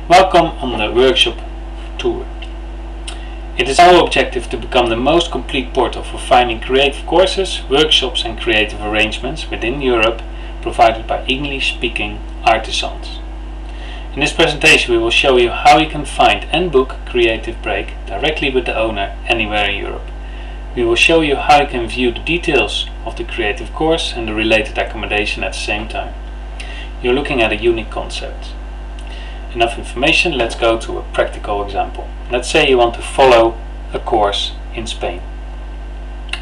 Welcome on the workshop tour. It is our objective to become the most complete portal for finding creative courses, workshops and creative arrangements within Europe provided by English-speaking artisans. In this presentation we will show you how you can find and book Creative Break directly with the owner anywhere in Europe. We will show you how you can view the details of the creative course and the related accommodation at the same time. You're looking at a unique concept. Enough information, let's go to a practical example. Let's say you want to follow a course in Spain.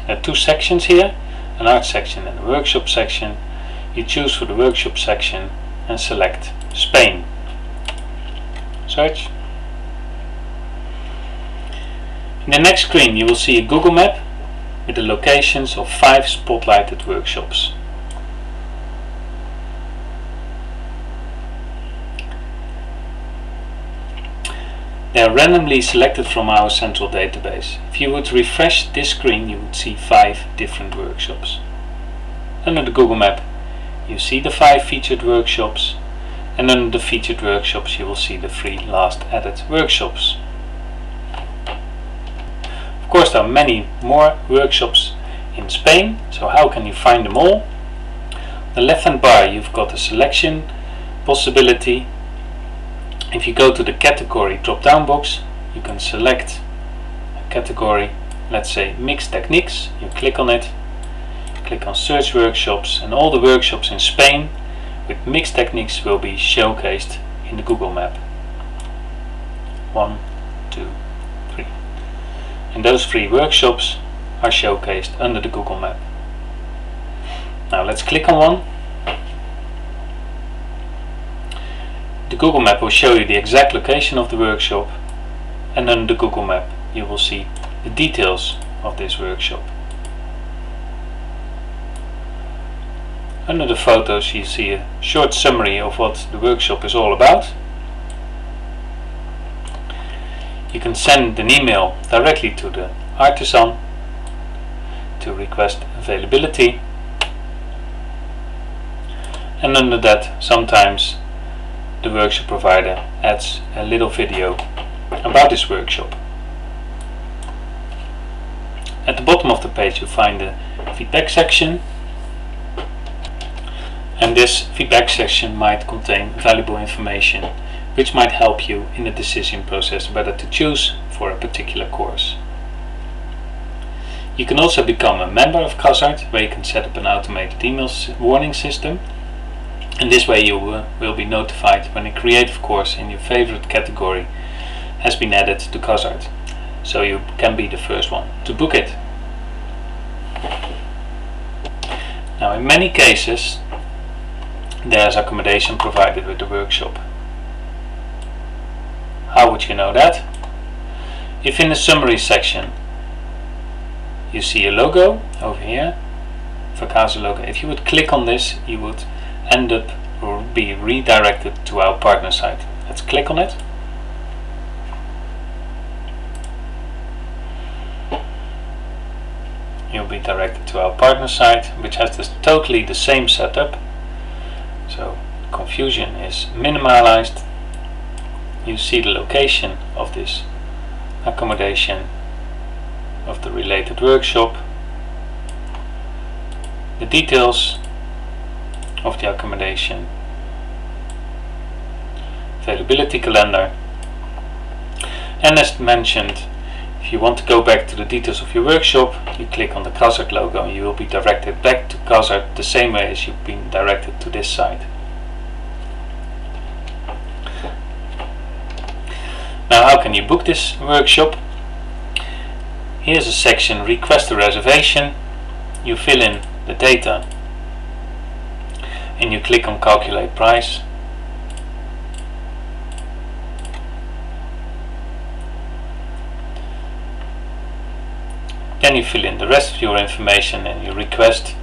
There are two sections here, an art section and a workshop section. You choose for the workshop section and select Spain. Search. In the next screen you will see a Google map with the locations of 5 spotlighted workshops. They are randomly selected from our central database. If you would refresh this screen you would see 5 different workshops. Under the Google map you see the 5 featured workshops, and under the featured workshops you will see the 3 last added workshops. Of course there are many more workshops in Spain, so how can you find them all? On the left hand bar you've got a selection possibility. If you go to the category drop down box you can select a category, let's say mixed techniques. You click on it, click on search workshops, and all the workshops in Spain with mixed techniques will be showcased in the Google map. 1, 2, 3. And those 3 workshops are showcased under the Google map. Now let's click on one. The Google map will show you the exact location of the workshop, and under the Google map you will see the details of this workshop. Under the photos you see a short summary of what the workshop is all about. You can send an email directly to the artisan to request availability, and under that sometimes the workshop provider adds a little video about this workshop. At the bottom of the page you find the feedback section, and this feedback section might contain valuable information which might help you in the decision process whether to choose for a particular course. You can also become a member of VACAZA, where you can set up an automated email warning system, and this way you will be notified when a creative course in your favorite category has been added to VACAZA, so you can be the first one to book it. Now in many cases there is accommodation provided with the workshop. How would you know that? If in the summary section you see a logo over here, VACAZA logo, if you would click on this you would end up or be redirected to our partner site. Let's click on it. You'll be directed to our partner site, which has totally the same setup, so confusion is minimalized. You see the location of this accommodation, of the related workshop, the details of the accommodation, availability calendar, and as mentioned, if you want to go back to the details of your workshop you click on the VACAZA logo and you will be directed back to VACAZA the same way as you've been directed to this site. Now how can you book this workshop? Here's a section request a reservation. You fill in the data and you click on calculate price. Then you fill in the rest of your information and your request.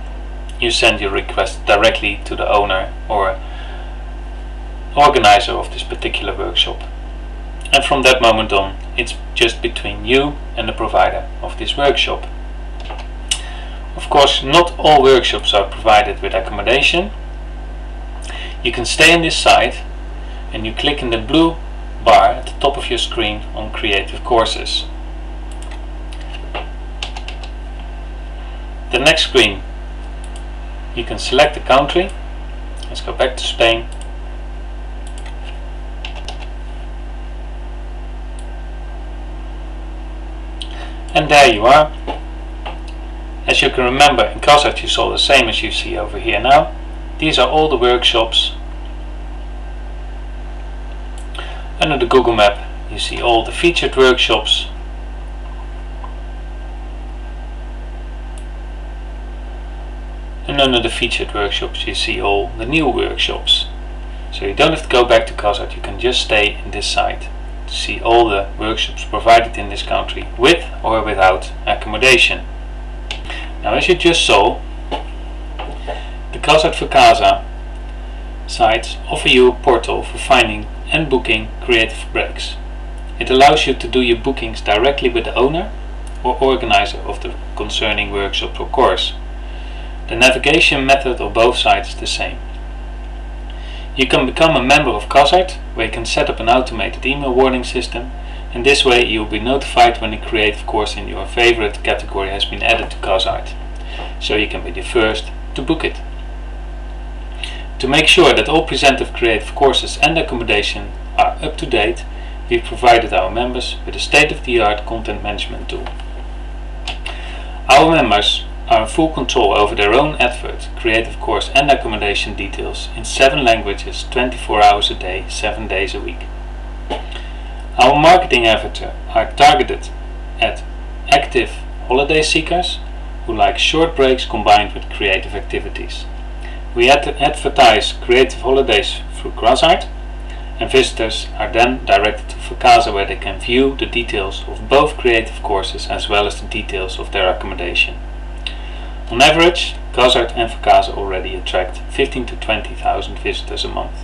You send your request directly to the owner or organizer of this particular workshop. And from that moment on it's just between you and the provider of this workshop. Of course not all workshops are provided with accommodation. You can stay on this site and you click in the blue bar at the top of your screen on Creative Courses. The next screen, you can select the country. Let's go back to Spain. And there you are. As you can remember, in VACAZA you saw the same as you see over here now. These are all the workshops. Under the Google map you see all the featured workshops. And under the featured workshops you see all the new workshops. So you don't have to go back to VACAZA, you can just stay in this site to see all the workshops provided in this country with or without accommodation. Now, as you just saw, the VACAZA sites offer you a portal for finding and booking creative breaks. It allows you to do your bookings directly with the owner or organizer of the concerning workshop or course. The navigation method of both sites is the same. You can become a member of VACAZA, where you can set up an automated email warning system, and this way you will be notified when a creative course in your favorite category has been added to VACAZA, so you can be the first to book it. To make sure that all presented creative courses and accommodation are up to date, we've provided our members with a state-of-the-art content management tool. Our members are in full control over their own advert, creative course and accommodation details in 7 languages, 24 hours a day, 7 days a week. Our marketing efforts are targeted at active holiday seekers who like short breaks combined with creative activities. We advertise creative holidays through VACAZA, and visitors are then directed to VACAZA, where they can view the details of both creative courses as well as the details of their accommodation. On average, VACAZA and VACAZA already attract 15 to 20,000 visitors a month.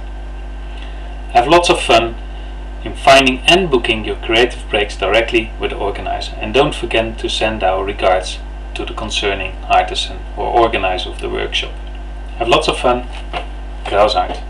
Have lots of fun in finding and booking your creative breaks directly with the organizer, and don't forget to send our regards to the concerning artisan or organizer of the workshop. Have lots of fun. VACAZA.